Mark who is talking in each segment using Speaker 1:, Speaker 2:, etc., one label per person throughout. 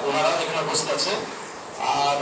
Speaker 1: ওনারা এখানে উপস্থিত আছে। আর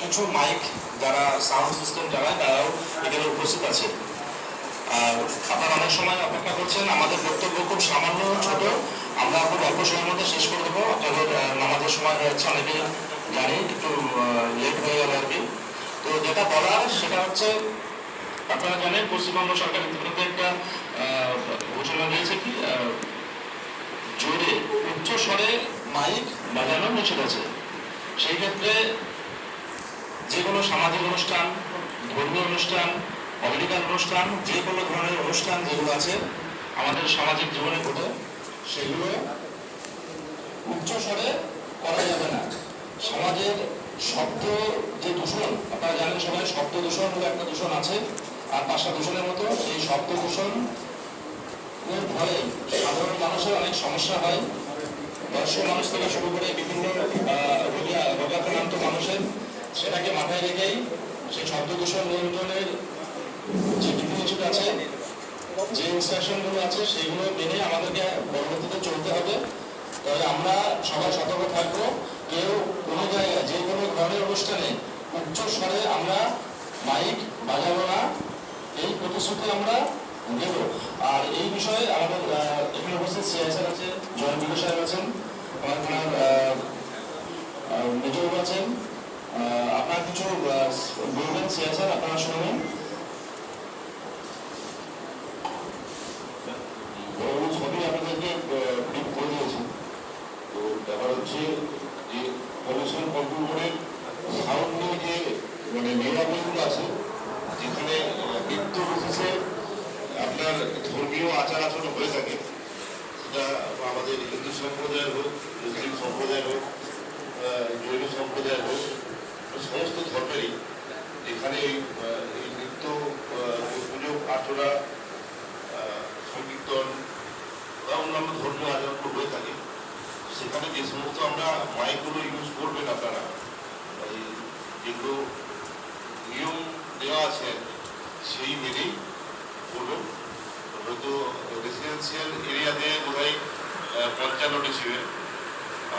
Speaker 1: কিছু মাইক যারা সাউন্ড সিস্টেম যারা তারাও এখানে উপস্থিত আছে। আর আপনারা অনেক সময় অপেক্ষা করছেন, আমাদের বক্তব্য খুব সামান্য ছোট, আমরা খুব অল্প সময়ের মধ্যে শেষ করে দেবো। আপনাদের নামাজের সময় হচ্ছে, অনেকেই জানি একটু লেট হয়ে গেল আর কি। তো যেটা বলার সেটা হচ্ছে, আপনারা জানেন পশ্চিমবঙ্গ সরকার ইতিমধ্যে একটা ঘোষণা দিয়েছে কি জোরে উচ্চ স্বরে মাইক বাজানো নিষেধ আছে। সেই ক্ষেত্রে যে কোনো সামাজিক অনুষ্ঠান, ধর্মীয় অনুষ্ঠান, পলিটিক্যাল অনুষ্ঠান, যে কোনো ধরনের অনুষ্ঠান যেগুলো আছে আমাদের সামাজিক জীবনে ঘটে, সেগুলো উচ্চ স্বরে করা যাবে না। সমাজের শব্দ যে দূষণ, আপনারা জানেন সবাই, শব্দ দূষণ হলো একটা দূষণ আছে, আর ভাষা দূষণের মতো এই শব্দ দূষণ ফলে সাধারণ মানুষের অনেক সমস্যা হয়। বয়স্ক মানুষ থেকে শুরু করে বিভিন্ন রোগাক্রান্ত মানুষের, সেটাকে মাথায় রেখেই সেই শব্দ দূষণ নিয়ন্ত্রণের যে বিধিনিষেধ আছে, যে ইনস্ট্রাকশনগুলো আছে, সেইগুলো মেনে আমাদেরকে পরবর্তীতে চলতে হবে। তবে আমরা সবাই সতর্ক থাকবো, কেউ কোনো জায়গায় যে কোনো ধরনের অনুষ্ঠানে উচ্চ স্বরে আমরা মাইক বাজাবো না, এই প্রতিশ্রুতি আমরা দেব। আর এই বিষয়ে আমাদের এখানে উপস্থিত সিআই স্যার আছে, জয়েন্ট বিডিও সাহেব আছেন, আমার মেজর আছেন। আপনার কিছু বলবেন সিআই স্যার, আপনারা শুনবেন।
Speaker 2: সবই আপনাদেরকে ব্রিফ করে দিয়েছি। তো ব্যাপার হচ্ছে যে পলিউশন কন্ট্রোল বোর্ডের সাউন্ড নিয়ে যে নিয়মাবলীগুলো আছে, যেখানে নৃত্য বিশেষে আপনার ধর্মীয় আচার আচরণ হয়ে থাকে, সেটা আমাদের হিন্দু সম্প্রদায়ের হোক, মুসলিম সম্প্রদায়ের হোক, জৈন সম্প্রদায়ের হোক, সমস্ত ধর্মেরই এখানে এই নৃত্য, পুজো আর্চনা, সংকীর্তন বা অন্যান্য ধর্মীয় আচরণগুলো হয়ে থাকে, সেখানে যে সমস্ত আমরা মাইকগুলো ইউজ করবেন আপনারা, যেগুলো নিয়ম দেওয়া আছে সেই মেনেই করবেন। হয়তো রেসিডেন্সিয়াল এরিয়াতে বোধহয় 55 ডেসিবেল,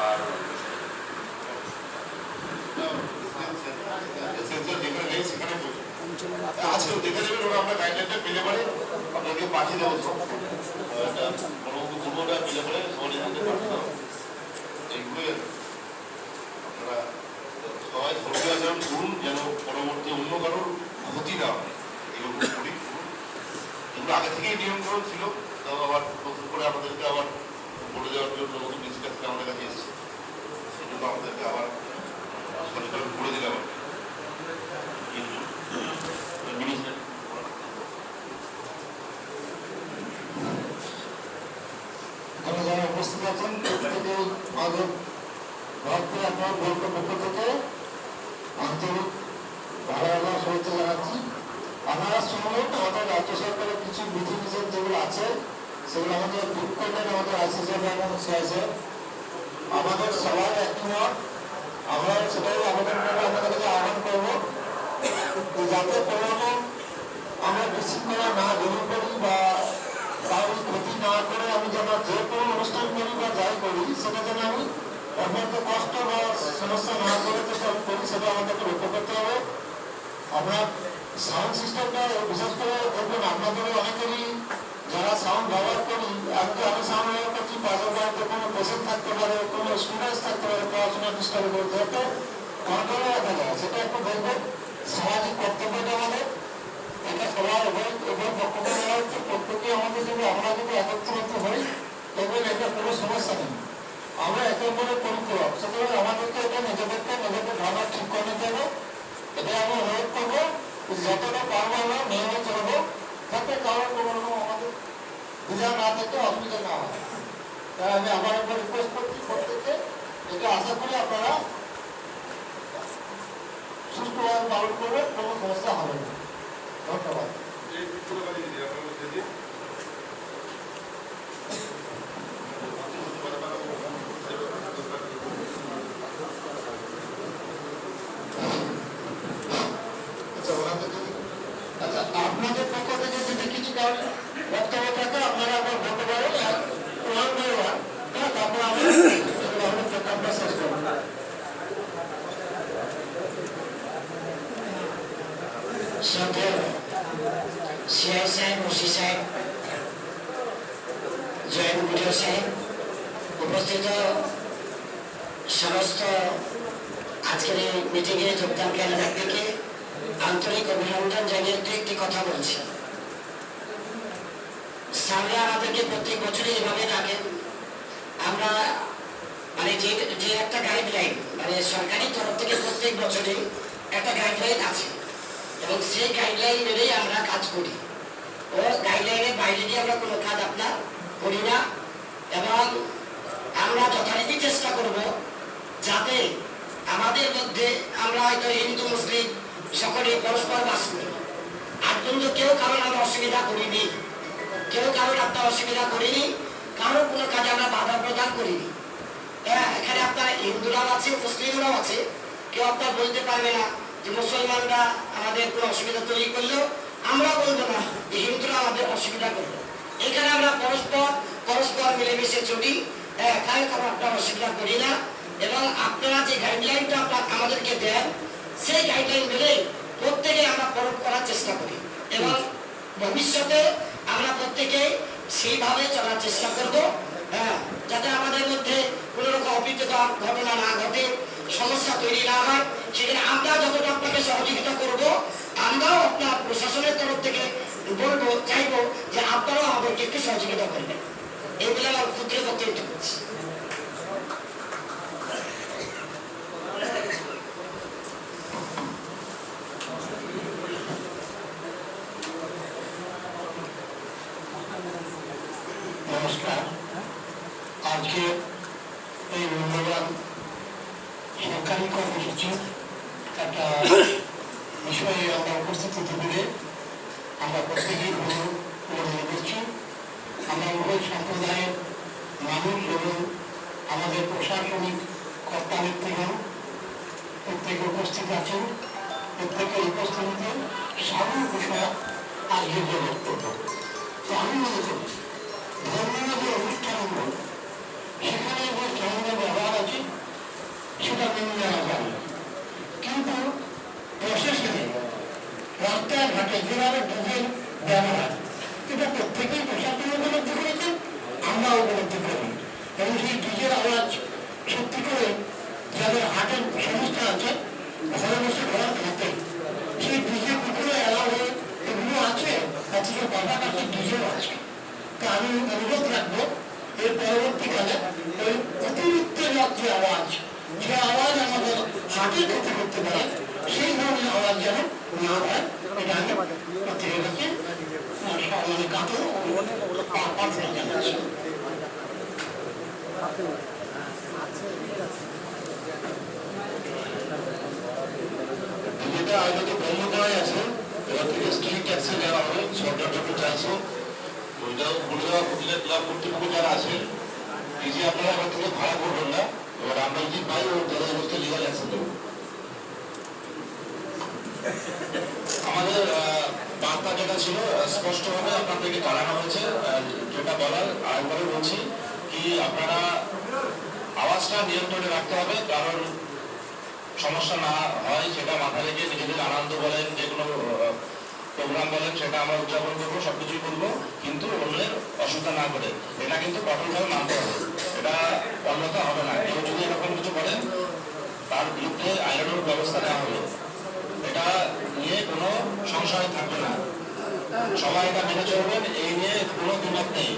Speaker 2: আর যেখানে নেই সেখানে আছে দেখে নেবেন। ওরা আমরা গাইডলাইনটা পেলে পরে আপনাকে পাঠিয়ে দেবো, পূর্বটা পেলে পরে সবাই মধ্যে পাঠিয়ে দেবো। এইগুলো আপনারা সবাই ধর্মীয় আচরণ করুন, যেন পরবর্তী অন্য কারোর ক্ষতি না হয়। এরকম করি, এগুলো আগে থেকেই নিয়ন্ত্রণ ছিল, তাও আবার নতুন করে আমাদেরকে আবার বলে দেওয়ার জন্য নতুন ডিসকাস আমাদের কাছে এসেছে, সেই জন্য আমাদেরকে আবার সচেতন করে দিলাম।
Speaker 3: যারা উপস্থিত আছেন প্রত্যেকে আমাদের আপনার বোর্ডের পক্ষ থেকে আন্তরিক ভালোবাসা শুভেচ্ছা জানাচ্ছি। আপনারা শুনলেন আমাদের রাজ্য সরকারের কিছু বিধিনিষেধ যেগুলো আছে, সেগুলো আমাদের দূর করবেন আমাদের আইসিসিএফ এবং সিআইএসএফ। আমাদের সবার একটি মত, আমরা সেটাই আবেদন করবো, আমাদের কাছে আহ্বান করবো যাতে কোনো আমরা বিশৃঙ্খলা না জড়িয়ে পড়ি বা কারোর ক্ষতি না করে আমি যেন যে কোনো অনুষ্ঠান করি বা যাই করি, সেটা যেন আমি অন্যকে কষ্ট বা সমস্যা না করে যেটা করি, সেটা আমাদেরকে লক্ষ্য করতে হবে। আমরা সাউন্ড সিস্টেমটা বিশেষ করে দেখবেন, আপনাদের অনেকেরই যারা সাউন্ড ব্যবহার করি, আজকে আমি সাউন্ড ব্যবহার করছি, পাশের বাড়িতে কোনো পেশেন্ট থাকতে পারে, কোনো স্টুডেন্টস থাকতে পারে, পড়াশোনা ডিস্টার্ব করতে যাতে কন্ট্রোলে রাখা যায়, সেটা একটু দেখবেন। সামাজিক কর্তব্যটা আমাদের, এটা সবার এবার বক্তব্য দেওয়া হচ্ছে, প্রত্যেকে আমাদের যদি আমরা যদি একত্রিত হই, দেখবেন এটা কোনো সমস্যা নেই, আমরা একের পরে পরিপূরক। সুতরাং আমাদেরকে এটা নিজেদেরকে ভাবনা ঠিক করে নিতে হবে। এটা আমি অনুরোধ করবো, যতটা পারবো আমরা নিয়মে চলবো, যাতে কারোর কোনো রকম আমাদের দ্বিধা না থেকে অসুবিধা না হয়। তাই আমি আবার একবার রিকোয়েস্ট করছি প্রত্যেককে, এটা আশা করি আপনারা সুষ্ঠুভাবে পালন করবেন, কোনো সমস্যা হবে না। ধন্যবাদ। আচ্ছা, আপনাদের পক্ষ থেকে যদি কিছু বক্তব্য থাকে আপনারা আবার বলতে পারেন, তারপরে আমরা শেষ করবো।
Speaker 4: শ্রদ্ধেয় সিআই সাহেব, ওসি সাহেব, জয়েন্ট বিডিও সাহেব, উপস্থিত সমস্ত আজকের এই মিটিংয়ে যোগদানকারী ব্যক্তিকে আন্তরিক অভিনন্দন জানিয়ে একটি কথা বলছি। স্যাররা আমাদেরকে প্রত্যেক বছরই এভাবে ডাকেন। আমরা মানে যে একটা গাইডলাইন, মানে সরকারি তরফ থেকে প্রত্যেক বছরে একটা গাইডলাইন আছে এবং সেই গাইডলাইন মেনেই আমরা কাজ করি। ও গাইডলাইনের বাইরে দিয়ে আমরা কোনো কাজ আপনার করি না এবং আমরা যথারীতি চেষ্টা করব যাতে আমাদের মধ্যে আমরা হয়তো হিন্দু মুসলিম সকলে পরস্পর বাস করি, আর কিন্তু কেউ কারোর আমরা অসুবিধা করিনি, কেউ কারোর আপনার অসুবিধা করিনি, কারোর কোনো কাজে আমরা বাধা প্রদান করিনি। হ্যাঁ, এখানে আপনার হিন্দুরাও আছে, মুসলিমরাও আছে, কেউ আপনার বলতে পারবে না যে মুসলমানরা আমাদের কোনো অসুবিধা তৈরি করলেও আমরা বলবো না যে হিন্দুরা আমাদের অসুবিধা করলো। এখানে আমরা পরস্পর মিলেমিশে চলি, কারো কারো আপনার অসুবিধা করি না এবং আপনারা যে গাইডলাইনটা আমাদেরকে দেন সেই গাইডলাইন মেনে প্রত্যেকে আমরা পালন করার চেষ্টা করি এবং ভবিষ্যতে আমরা প্রত্যেকে সেইভাবে চলার চেষ্টা করব, যাতে আমাদের মধ্যে কোনো রকম অপ্রীতিকর ঘটনা না ঘটে, সমস্যা তৈরি না হয়। সেখানে আমরা যতটা আপনাকে সহযোগিতা করব, আমরাও আপনার প্রশাসনের তরফ থেকে বলবো, চাইবো যে আপনারাও আমাদেরকে একটু সহযোগিতা করবেন। এইগুলো আমার ক্ষুদ্র বক্তব্য করছি।
Speaker 3: নমস্কার। আজকে এই মূল্যবান সরকারি কর্মসূচি একটা বিষয়ে আমরা উপস্থিত হতে পেরে আমরা প্রত্যেকেই মনে করছি। আমরা উভয় সম্প্রদায়ের মানুষ এবং আমাদের প্রশাসনিক কর্তা নেতৃগণ প্রত্যেকে উপস্থিত আছেন। প্রত্যেকের উপস্থিতিতে সাধারণ বিষয় আজকের যে বক্তব্য। তো আমি মনে করি ধর্মীয় যে অনুষ্ঠানগুলো সেখানে যে ধর্মীয় ব্যবহার আছে সেটা মেনে নেওয়া যায়, কিন্তু প্রশাসনে রাস্তায় ঘাটে যেভাবে ডিজেল ব্যবহার, এটা প্রত্যেকেই প্রশাসন উপলব্ধি করেছেন, আমরাও উপলব্ধি করি এবং সেই ডিজেল আওয়াজ সত্যি করে যাদের হাটের সংস্থা আছে ঘরে বসে ঘর খাতে সেই ডিজে পুকুরে এলাও এগুলো আছে, অথচ পাশাপাশি ডিজেল আছে। তা আমি অনুরোধ রাখবো এর পরবর্তীকালে ওই অতিরিক্ত যে আওয়াজ, যে আওয়াজ আমাদের হাটের ক্ষতি করতে পারে, সেই ধরনের আওয়াজ যেন না হয়, এটা আমি প্রত্যেকের কাছে মানে কাতর প্রার্থনা জানাচ্ছি।
Speaker 2: যেটা আয়োজিত বন্ধ করাই আছে, এবার থেকে স্ট্রিট ট্যাক্সে দেওয়া হবে। সরকার যখন চাইছে ওইটাও বলে দেওয়া প্রতিটা ক্লাব কর্তৃপক্ষ যারা আছে এই যে আপনারা এবার থেকে ভাড়া করবেন না, এবার আমরা যদি পাই ও যারা অবস্থা লিগাল অ্যাকশন দেবো। আমাদের বার্তা যেটা ছিল স্পষ্টভাবে আপনাদেরকে জানানো হয়েছে, যেটা বলার আরেকবারে বলছি কি আপনারা আওয়াজটা নিয়ন্ত্রণে রাখতে হবে, কারণ সমস্যা না হয় সেটা মাথায় রেখে নিজেদের আনন্দ বলেন, যে কোনো প্রোগ্রাম বলেন সেটা আমরা উদযাপন করবো, সবকিছুই করবো, কিন্তু অন্যের অসুবিধা না করে এটা কিন্তু কঠোরভাবে মানতে হবে। এটা অন্যথা হবে না। কেউ যদি এরকম কিছু করেন তার বিরুদ্ধে আইনানুগ ব্যবস্থা নেওয়া হবে। এটা নিয়ে কোনো সংশয় থাকবে না, সবাই এটা মেনে চলবেন, এই নিয়ে কোনো দ্বিমত নেই।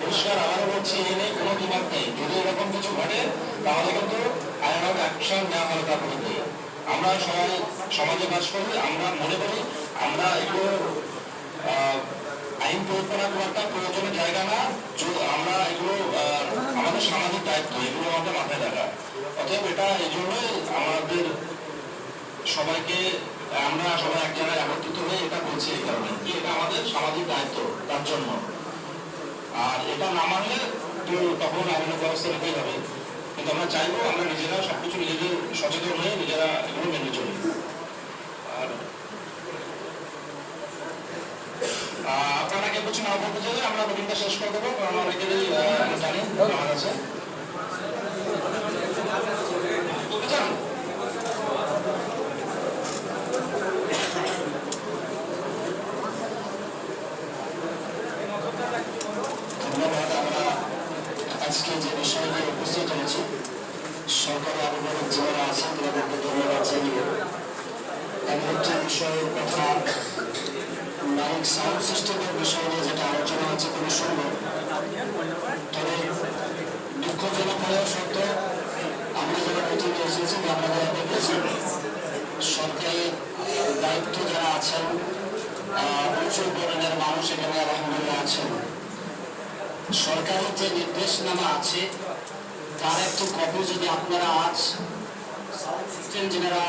Speaker 2: পরিষ্কার আবারও বলছি, এই নিয়ে কোনো দ্বিমত নেই। যদি এরকম কিছু ঘটে তাহলে কিন্তু আইনানুগ অ্যাকশন নেওয়া হবে তার বিরুদ্ধে। আমরা সবাই সমাজে বাস করি, আমরা মনে করি আমরা এগুলো আইন প্রয়োগ করার খুব একটা প্রয়োজনের জায়গা না, আমরা এগুলো আমাদের সামাজিক দায়িত্ব, এগুলো আমাদের মাথায় রাখা। অতএব এটা এই জন্যই আমাদের সবাইকে আমরা সবাই এক জায়গায় একত্রিত হয়ে এটা বলছি, এই কারণে কি এটা আমাদের সামাজিক দায়িত্ব তার জন্য। আর এটা না মানলে তো তখন আইনের ব্যবস্থা নিতেই হবে, কিন্তু আমরা চাইবো আমরা নিজেরা সবকিছু নিজেদের সচেতন হয়ে নিজেরা এগুলো মেনে চলি। আর আপনারা কেউ কিছু না বলতে চাইলে আমরা মিটিংটা শেষ করে দেবো, কারণ অনেকেরই জানি আমার আছে।
Speaker 4: করতেছেন, সরকারি দায়িত্ব যারা আছেন, উঁচু ধরনের মানুষ এখানে আলহামদুলিল্লাহ আছেন। সরকারের যে নির্দেশনামা আছে তার একটু কপি যদি আপনারা আজ সাউন্ড সিস্টেম যারা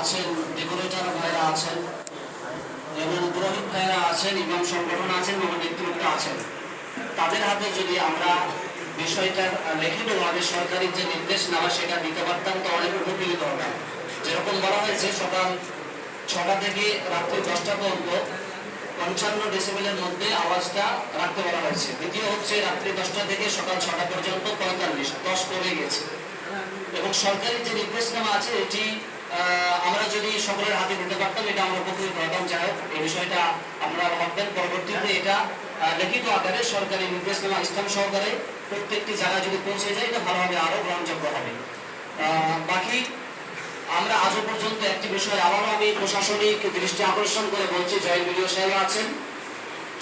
Speaker 4: আছেন, ডেকোরেটর ভাইরা আছেন এবং পুরোহিত ভাইরা আছেন, ইমাম সংগঠন আছেন এবং নেতৃত্ব আছেন, তাদের হাতে যদি আমরা বিষয়টা লিখিতভাবে সরকারি যে নির্দেশনামা সেটা দিতে পারতাম তো অনেক উপকৃত হতাম। যেরকম বলা হয়েছে সকাল 6টা থেকে রাত্রি 10টা পর্যন্ত 55 ডেসিবেলের মধ্যে আওয়াজটা রাখতে বলা হয়েছে। দ্বিতীয় হচ্ছে রাত্রি 10টা থেকে সকাল 6টা পর্যন্ত 45, 10 কমে গেছে। এবং সরকারি যে নির্দেশনামা আছে এটি আমরা যদি সকলের হাতে দিতে পারতাম এটা আমরা উপকৃত হতাম। যাই হোক, এই বিষয়টা আপনারা ভাববেন, পরবর্তীতে এটা লিখিত আকারে সরকারি নির্দেশনামা ইসলাম সহকারে প্রত্যেকটি জায়গায় যদি পৌঁছে যায় এটা ভালোভাবে আরো গ্রহণযোগ্য হবে। বাকি আমরা আজও পর্যন্ত একটি বিষয় আবারও আমি প্রশাসনিক দৃষ্টি আকর্ষণ করে বলছি, জয়েন্ট ভিডিও সাহেব আছেন,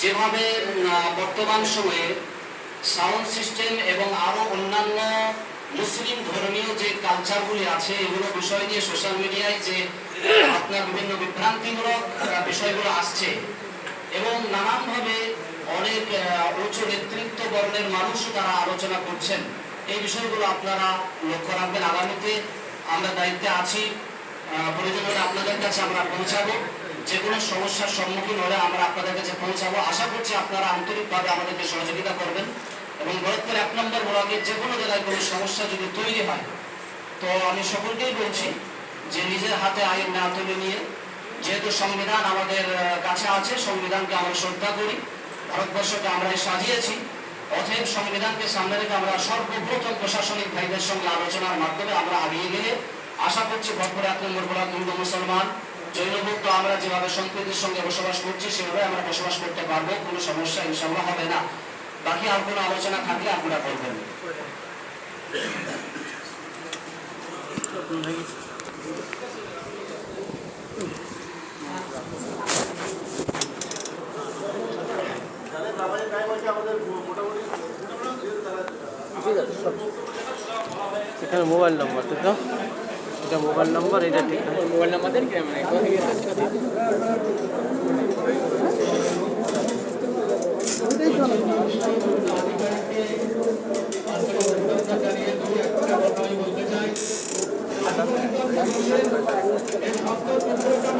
Speaker 4: যেভাবে বর্তমান সময়ে সাউন্ড সিস্টেম এবং আরো অন্যান্য মুসলিম ধর্মীয় যে কালচারগুলি আছে এগুলো বিষয় নিয়ে সোশ্যাল মিডিয়ায় যে আপনার বিভিন্ন বিভ্রান্তিমূলক বিষয়গুলো আসছে এবং নানানভাবে অনেক উচ্চ নেতৃত্ব বর্ণের মানুষও তারা আলোচনা করছেন, এই বিষয়গুলো আপনারা লক্ষ্য রাখবেন। আগামীতে আমরা দায়িত্বে আছি, প্রয়োজন হলে আপনাদের কাছে আমরা পৌঁছাবো, যে কোনো সমস্যার সম্মুখীন হলে আমরা আপনাদের কাছে পৌঁছাবো। আশা করছি আপনারা আন্তরিকভাবে আমাদেরকে সহযোগিতা করবেন এবং বরত্বের 1 নম্বর ব্লকে যে কোনো জায়গায় কোনো সমস্যা যদি তৈরি হয় তো আমি সকলকেই বলছি যে নিজের হাতে আইন না তুলে নিয়ে, যেহেতু সংবিধান আমাদের কাছে আছে, সংবিধানকে আমরা শ্রদ্ধা করি, ভারতবর্ষকে আমরা সাজিয়েছি, অতএব সংবিধানকে সামনে রেখে আমরা সর্বপ্রথম প্রশাসনিক ভাইদের সঙ্গে আলোচনার মাধ্যমে আমরা আগিয়ে গেলে আশা করছি ভরপুর 1 নম্বর ব্লক হিন্দু মুসলমান জৈন বৌদ্ধ আমরা যেভাবে সম্প্রীতির সঙ্গে বসবাস করছি সেভাবে আমরা বসবাস করতে পারবো, কোনো সমস্যা ইনশাআল্লাহ হবে না। বাকি আর কোনো আলোচনা থাকলে আপনারা করবেন।
Speaker 5: এখানে মোবাইল নাম্বার তো এটা মোবাইল নাম্বার, এটা ঠিক আছে। মোবাইল নাম্বার দেন কি মানে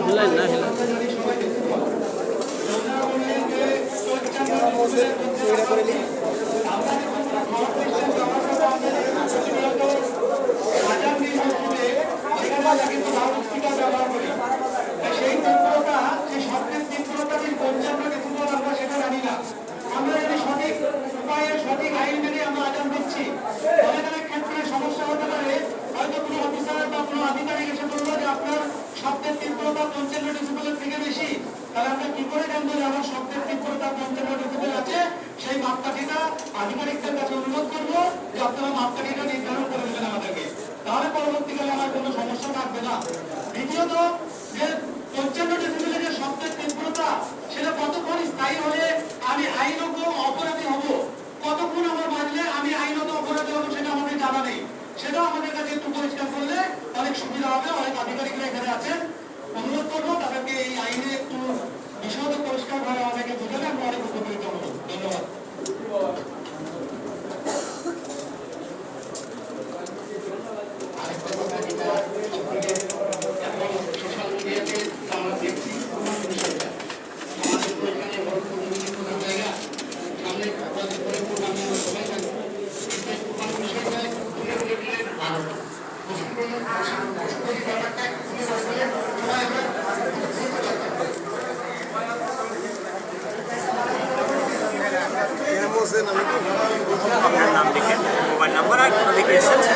Speaker 5: হিলাই না হিলাই
Speaker 3: সেই তীব্রতা, সেই শব্দের তীব্রতা যে 55 ডেসিবেল আমরা সেটা জানি না। আমরা যদি সঠিক উপায়ে সঠিক আইন মেনে আমরা আজান দিচ্ছি, অনেক অনেক ক্ষেত্রে সমস্যা হতে পারে। হয়তো কোনো অফিসার বা কোনো আধিকারিক এসে বললো যে আপনার শব্দের তীব্রতা 55 ডেসিবেলের থেকে বেশি, তাহলে আমরা কি করে জানবো যে আমার শব্দের তীব্রতা 55 ডেসিবেল আছে? সেই মাপকাঠিটা আধিকারিকদের কাছে অনুরোধ করবো যে আপনারা মাপকাঠিটা নির্ধারণ করে দেবেন আমাদেরকে, তাহলে পরবর্তীকালে আমার কোনো সমস্যা থাকবে না। দ্বিতীয়ত, যে 55 ডেসিবেলের যে শব্দের তীব্রতা সেটা কতক্ষণ স্থায়ী হলে আমি আইনত অপরাধী হব, কতক্ষণ আমার বাজলে আমি আইনত অপরাধী হব সেটা আমাদের জানা নেই। সেটাও আমাদের কাছে একটু পরিষ্কার করলে অনেক সুবিধা হবে। অনেক আধিকারিকরা এখানে আছেন, অনুরোধ করবো তাদেরকে এই আইনে একটু বিশদ পরিষ্কার ভাবে আমাদেরকে বুঝালে আমরা অনেক উপকৃত হব। ধন্যবাদ। আরেকটা কথা যেটা আপনাদের এখন সোশ্যাল মিডিয়াতে আমরা দেখছি বিষয়টা, আমাদের তো এখানে বড় প্রতিনিধিত্বের জায়গা, সামনে আপনাদের পরিপূর্ণ আমি আমার সবাই থাকবো, কিন্তু বিষয়টা তুলে তুলে দিলে ভালো। ব্যাপারটা তুলে ধরলে সবাই আমরা
Speaker 5: আপনার নাম লিখে মোবাইল নাম্বার আর কোনো দিকে এসেছে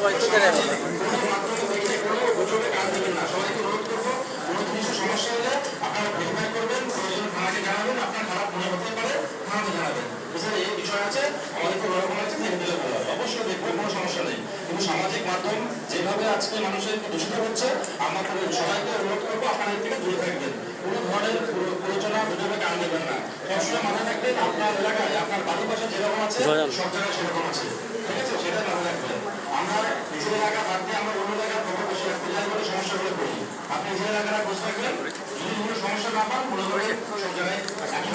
Speaker 5: সবাই তো জানে না।
Speaker 1: কোনো মাধ্যমে দেখে কোনো গুজবে কান দেবেন না। সবাইকে অনুরোধ করবো, কোনো জিনিসের সমস্যা হলে আপনারা ভেরিফাই করবেন, প্রয়োজন থানাকে জানাবেন, আপনার খারাপ মনে হতে পারে থানাতে জানাবেন। এছাড়া এই বিষয় আছে, আমাদের তো ওরকম আছে, দেখে দিলে ভালো হয়। অবশ্যই দেখবেন, কোনো সমস্যা নেই। কিন্তু সামাজিক মাধ্যম যেভাবে আজকে মানুষের দূষিত হচ্ছে, আমরা সবাইকে অনুরোধ করবো আপনারা এর থেকে দূরে থাকবেন। কোনো ধরনের প্রয়োজনা গুজবে কান দেবেন না। সবসময় মাথায় রাখবেন, আপনার এলাকায় আপনার বাড়ির পাশে যেরকম আছে সব জায়গায় সেরকম আছে, ঠিক আছে? সেটা মাথায় রাখবেন। আমরা নিজের এলাকা বাদ দিয়ে আমরা অন্য এলাকার খবর বেশি রাখতে যাই বলে সমস্যাগুলো করি। আপনি নিজের এলাকাটা খোঁজ রাখবেন, যদি কোনো সমস্যা না পান মনে করেন সব জায়গায় একই